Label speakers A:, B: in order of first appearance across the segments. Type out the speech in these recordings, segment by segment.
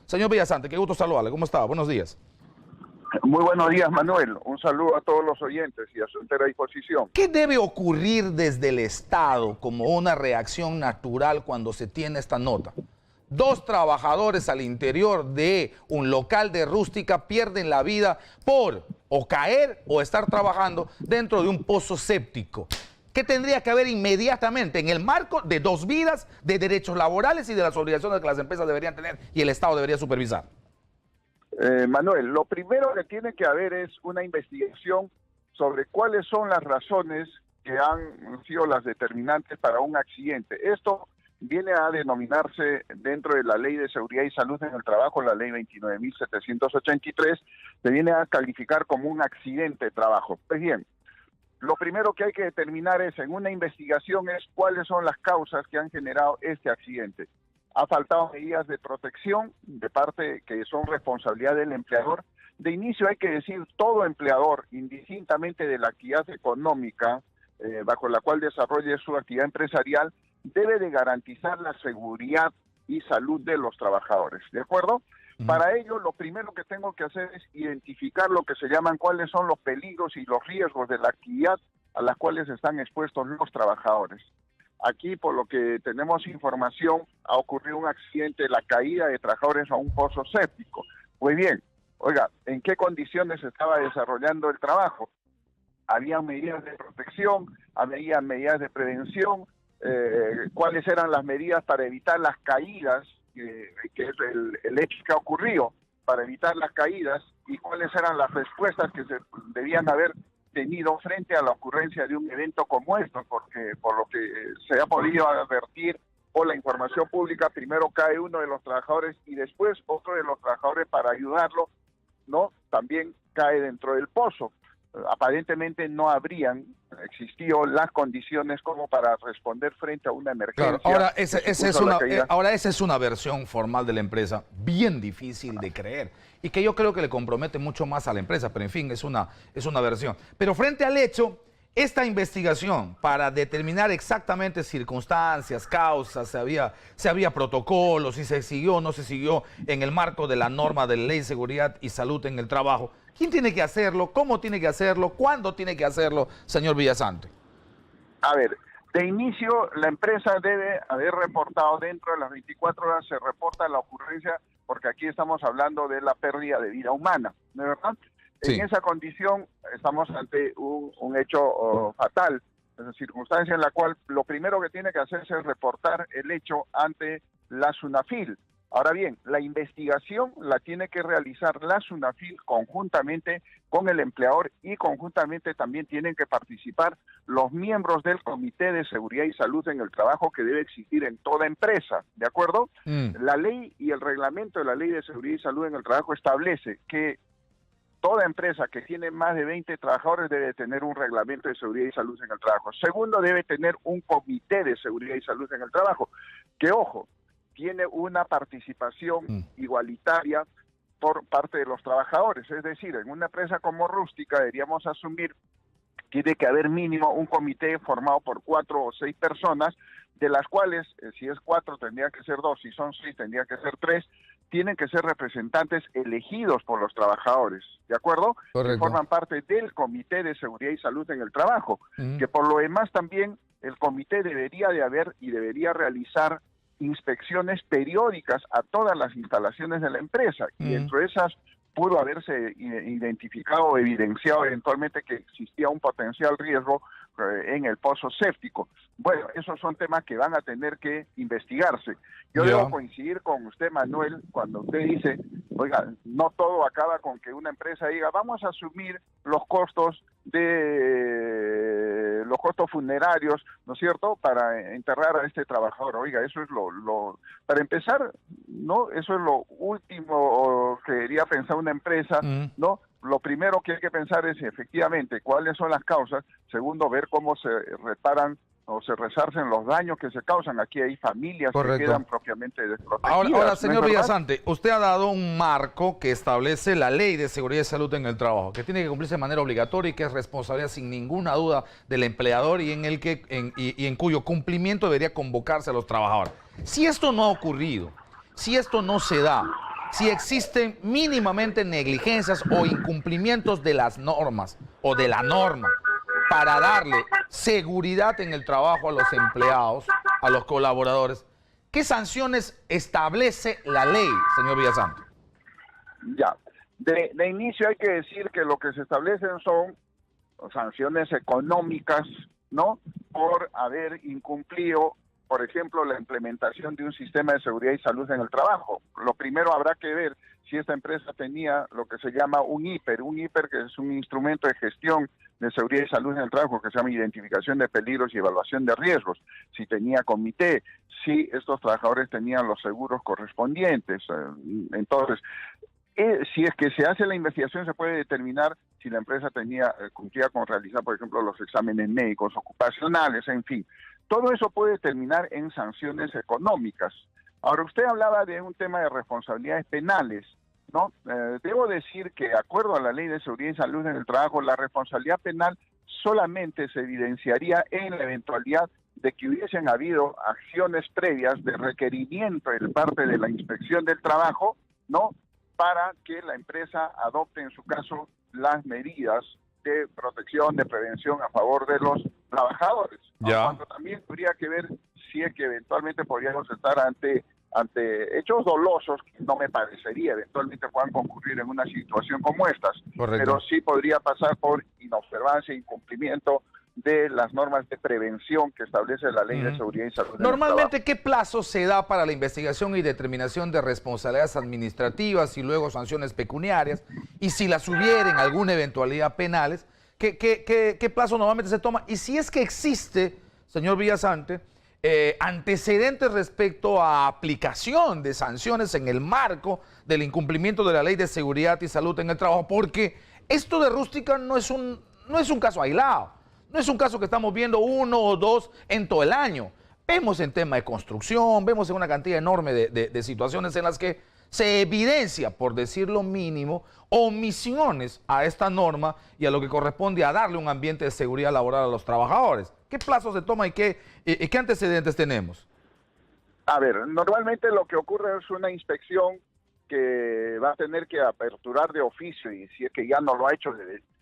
A: Señor Villasante, qué gusto saludarle. ¿Cómo está? Buenos días.
B: Muy buenos días, Manuel. Un saludo a todos los oyentes y a su entera disposición.
A: ¿Qué debe ocurrir desde el Estado como una reacción natural cuando se tiene esta nota? 2 trabajadores al interior de un local de rústica pierden la vida por o caer o estar trabajando dentro de un pozo séptico. ¿Qué tendría que haber inmediatamente en el marco de 2 vidas, de derechos laborales y de las obligaciones que las empresas deberían tener y el Estado debería supervisar?
B: Manuel, lo primero que tiene que haber es una investigación sobre cuáles son las razones que han sido las determinantes para un accidente. Esto viene a denominarse dentro de la Ley de Seguridad y Salud en el Trabajo, la Ley 29.783, se viene a calificar como un accidente de trabajo. Pues bien, lo primero que hay que determinar es, en una investigación, es cuáles son las causas que han generado este accidente. Ha faltado medidas de protección de parte que son responsabilidad del empleador. De inicio hay que decir, todo empleador, indistintamente de la actividad económica bajo la cual desarrolle su actividad empresarial, debe de garantizar la seguridad y salud de los trabajadores, ¿de acuerdo? Para ello, lo primero que tengo que hacer es identificar lo que se llaman cuáles son los peligros y los riesgos de la actividad a las cuales están expuestos los trabajadores. Aquí, por lo que tenemos información, ha ocurrido un accidente, la caída de trabajadores a un pozo séptico. Pues bien, oiga, ¿en qué condiciones se estaba desarrollando el trabajo? Había medidas de protección, había medidas de prevención, cuáles eran las medidas para evitar las caídas, que es el hecho que ha ocurrido, para evitar las caídas, y cuáles eran las respuestas que se debían haber tenido frente a la ocurrencia de un evento como esto, porque por lo que se ha podido advertir por la información pública, primero cae uno de los trabajadores y después otro de los trabajadores para ayudarlo, ¿no? También cae dentro del pozo. Aparentemente no habrían existido las condiciones como para responder frente a una emergencia.
A: Claro, ahora esa es una versión formal de la empresa bien difícil de creer y que yo creo que le compromete mucho más a la empresa, pero en fin, es una versión. Pero frente al hecho, esta investigación para determinar exactamente circunstancias, causas, si había protocolos, si se siguió o no se siguió en el marco de la norma de la Ley de Seguridad y Salud en el Trabajo, ¿quién tiene que hacerlo? ¿Cómo tiene que hacerlo? ¿Cuándo tiene que hacerlo, señor Villasante?
B: A ver, de inicio la empresa debe haber reportado dentro de las 24 horas, se reporta la ocurrencia, porque aquí estamos hablando de la pérdida de vida humana, ¿no es verdad? Sí. En esa condición estamos ante un hecho fatal, es una circunstancia en la cual lo primero que tiene que hacerse es reportar el hecho ante la SUNAFIL. Ahora bien, la investigación la tiene que realizar la SUNAFIL conjuntamente con el empleador y conjuntamente también tienen que participar los miembros del Comité de Seguridad y Salud en el Trabajo que debe existir en toda empresa, ¿de acuerdo? La ley y el reglamento de la Ley de Seguridad y Salud en el Trabajo establece que toda empresa que tiene más de 20 trabajadores debe tener un reglamento de seguridad y salud en el trabajo. Segundo, debe tener un comité de seguridad y salud en el trabajo, que, ojo, tiene una participación igualitaria por parte de los trabajadores. Es decir, en una empresa como Rústica deberíamos asumir que tiene que haber mínimo un comité formado por 4 o 6 personas, de las cuales, si es 4 tendría que ser 2, si son 6 tendría que ser 3, tienen que ser representantes elegidos por los trabajadores, ¿de acuerdo?
A: Correcto.
B: Que forman parte del Comité de Seguridad y Salud en el Trabajo, que por lo demás también el comité debería de haber y debería realizar inspecciones periódicas a todas las instalaciones de la empresa, y dentro de esas pudo haberse identificado o evidenciado eventualmente que existía un potencial riesgo en el pozo séptico. Bueno, esos son temas que van a tener que investigarse. Yo debo coincidir con usted, Manuel, cuando usted dice, oiga, no todo acaba con que una empresa diga, vamos a asumir los costos funerarios, ¿no es cierto?, para enterrar a este trabajador. Oiga, eso es para empezar, ¿no? Eso es lo último que debería pensar una empresa, ¿no? Lo primero que hay que pensar es efectivamente cuáles son las causas. Segundo, ver cómo se reparan o se resarcen los daños que se causan. Aquí hay familias
A: Correcto.
B: que quedan propiamente desprotegidas.
A: Ahora, señor
B: ¿no es verdad?
A: Villasante, usted ha dado un marco que establece la Ley de Seguridad y Salud en el Trabajo, que tiene que cumplirse de manera obligatoria y que es responsabilidad sin ninguna duda del empleador y en cuyo cumplimiento debería convocarse a los trabajadores. Si esto no ha ocurrido, si esto no se da, si existen mínimamente negligencias o incumplimientos de las normas o de la norma para darle seguridad en el trabajo a los empleados, a los colaboradores, ¿qué sanciones establece la ley, señor Villasante?
B: Ya. De inicio hay que decir que lo que se establecen son sanciones económicas, ¿no? Por haber incumplido, por ejemplo, la implementación de un sistema de seguridad y salud en el trabajo. Lo primero habrá que ver si esta empresa tenía lo que se llama un IPER, que es un instrumento de gestión de seguridad y salud en el trabajo, que se llama identificación de peligros y evaluación de riesgos, si tenía comité, si estos trabajadores tenían los seguros correspondientes. Entonces, si es que se hace la investigación, se puede determinar si la empresa cumplía con realizar, por ejemplo, los exámenes médicos, ocupacionales, en fin. Todo eso puede terminar en sanciones económicas. Ahora, usted hablaba de un tema de responsabilidades penales, ¿no? Debo decir que, de acuerdo a la Ley de Seguridad y Salud en el Trabajo, la responsabilidad penal solamente se evidenciaría en la eventualidad de que hubiesen habido acciones previas de requerimiento de parte de la Inspección del Trabajo, ¿no?, para que la empresa adopte, en su caso, las medidas de protección, de prevención a favor de los trabajadores.
A: Ya.
B: Cuando también habría que ver si es que eventualmente podríamos estar ante hechos dolosos, que no me parecería eventualmente puedan concurrir en una situación como estas.
A: Correcto.
B: Pero sí podría pasar por inobservancia e incumplimiento de las normas de prevención que establece la Ley de Seguridad y Salud.
A: Normalmente, ¿qué plazo se da para la investigación y determinación de responsabilidades administrativas y luego sanciones pecuniarias? Y si las hubiera en alguna eventualidad penales, ¿qué plazo normalmente se toma? Y si es que existe, señor Villasante, antecedentes respecto a aplicación de sanciones en el marco del incumplimiento de la Ley de Seguridad y Salud en el Trabajo, porque esto de Rústica no es un caso aislado. No es un caso que estamos viendo uno o dos en todo el año. Vemos en tema de construcción, vemos en una cantidad enorme de situaciones en las que se evidencia, por decir lo mínimo, omisiones a esta norma y a lo que corresponde a darle un ambiente de seguridad laboral a los trabajadores. ¿Qué plazo se toma y qué antecedentes tenemos?
B: A ver, normalmente lo que ocurre es una inspección que va a tener que aperturar de oficio, y si es que ya no lo ha hecho,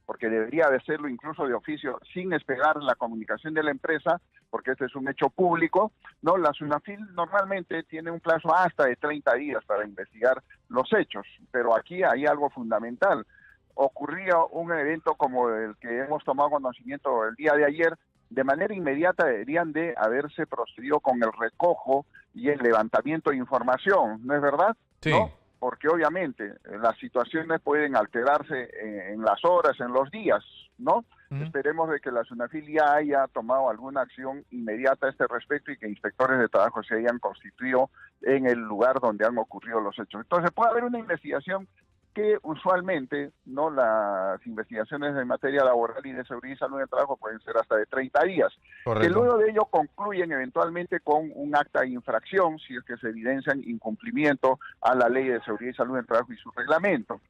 B: porque debería de hacerlo incluso de oficio, sin esperar la comunicación de la empresa, porque este es un hecho público, ¿no? La SUNAFIL normalmente tiene un plazo hasta de 30 días para investigar los hechos, pero aquí hay algo fundamental. Ocurría un evento como el que hemos tomado conocimiento el día de ayer, de manera inmediata deberían de haberse procedido con el recojo y el levantamiento de información, ¿no es verdad?
A: Sí.
B: ¿No? Porque obviamente las situaciones pueden alterarse en las horas, en los días, ¿no? Esperemos de que la SUNAFIL ya haya tomado alguna acción inmediata a este respecto y que inspectores de trabajo se hayan constituido en el lugar donde han ocurrido los hechos. Entonces puede haber una investigación que usualmente, ¿no?, las investigaciones en materia laboral y de seguridad y salud en el trabajo pueden ser hasta de 30 días.
A: Correcto.
B: Que luego de ello concluyen eventualmente con un acta de infracción, si es que se evidencian incumplimiento a la Ley de Seguridad y Salud en el Trabajo y su reglamento.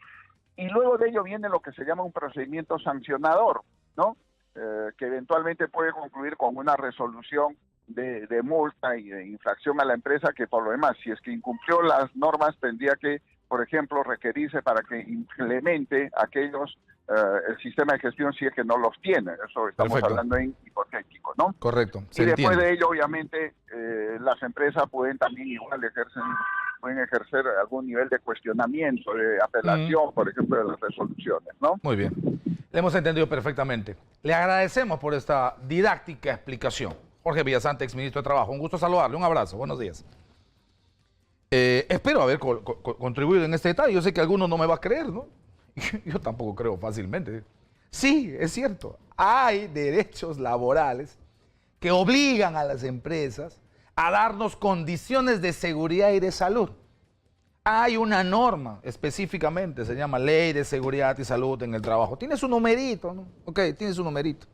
B: Y luego de ello viene lo que se llama un procedimiento sancionador, ¿no?, que eventualmente puede concluir con una resolución de multa y de infracción a la empresa, que por lo demás, si es que incumplió las normas, tendría que, por ejemplo, requerirse para que implemente aquellos, el sistema de gestión, si es que no los tiene. Eso estamos
A: Perfecto.
B: hablando en hipotético, ¿no?
A: Correcto.
B: Y después de ello, obviamente, las empresas pueden también igual pueden ejercer algún nivel de cuestionamiento, de apelación, por ejemplo, de las resoluciones, ¿no?
A: Muy bien. Le hemos entendido perfectamente. Le agradecemos por esta didáctica explicación. Jorge Villasante, exministro de Trabajo. Un gusto saludarle. Un abrazo. Buenos días. Espero haber contribuido en este detalle. Yo sé que alguno no me va a creer, ¿no? Yo tampoco creo fácilmente. Sí, es cierto. Hay derechos laborales que obligan a las empresas a darnos condiciones de seguridad y de salud. Hay una norma específicamente, se llama Ley de Seguridad y Salud en el Trabajo. Tiene su numerito, ¿no? Ok, tiene su numerito.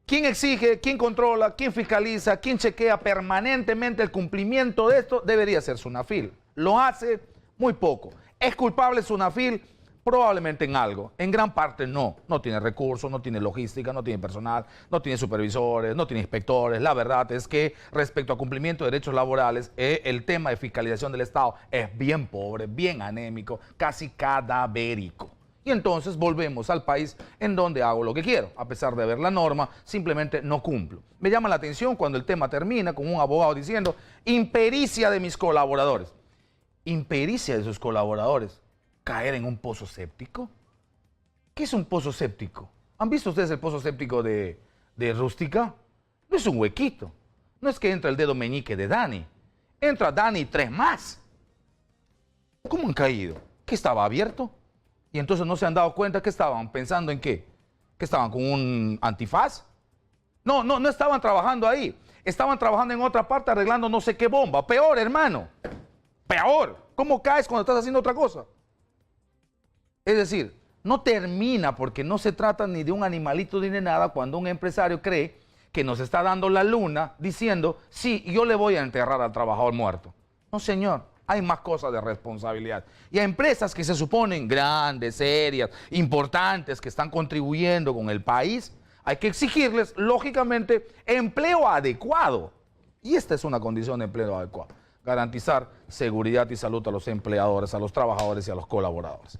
A: ¿Quién exige, quién controla, quién fiscaliza, quién chequea permanentemente el cumplimiento de esto? Debería ser Sunafil. Lo hace muy poco. ¿Es culpable Sunafil? Probablemente en algo. En gran parte no. No tiene recursos, no tiene logística, no tiene personal, no tiene supervisores, no tiene inspectores. La verdad es que respecto a cumplimiento de derechos laborales, el tema de fiscalización del Estado es bien pobre, bien anémico, casi cadavérico. Y entonces volvemos al país en donde hago lo que quiero. A pesar de ver la norma, simplemente no cumplo. Me llama la atención cuando el tema termina con un abogado diciendo impericia de mis colaboradores. Impericia de sus colaboradores. ¿Caer en un pozo séptico? ¿Qué es un pozo séptico? ¿Han visto ustedes el pozo séptico de Rústica? No es un huequito. No es que entra el dedo meñique de Dani. Entra Dani y 3 más. ¿Cómo han caído? ¿Que estaba abierto? Y entonces no se han dado cuenta que estaban pensando en qué. ¿Que estaban con un antifaz? No estaban trabajando ahí. Estaban trabajando en otra parte arreglando no sé qué bomba. Peor, hermano. Peor. ¿Cómo caes cuando estás haciendo otra cosa? Es decir, no termina porque no se trata ni de un animalito ni de nada cuando un empresario cree que nos está dando la luna diciendo, sí, yo le voy a enterrar al trabajador muerto. No, señor, hay más cosas de responsabilidad. Y a empresas que se suponen grandes, serias, importantes, que están contribuyendo con el país, hay que exigirles, lógicamente, empleo adecuado. Y esta es una condición de empleo adecuado. Garantizar seguridad y salud a los empleadores, a los trabajadores y a los colaboradores.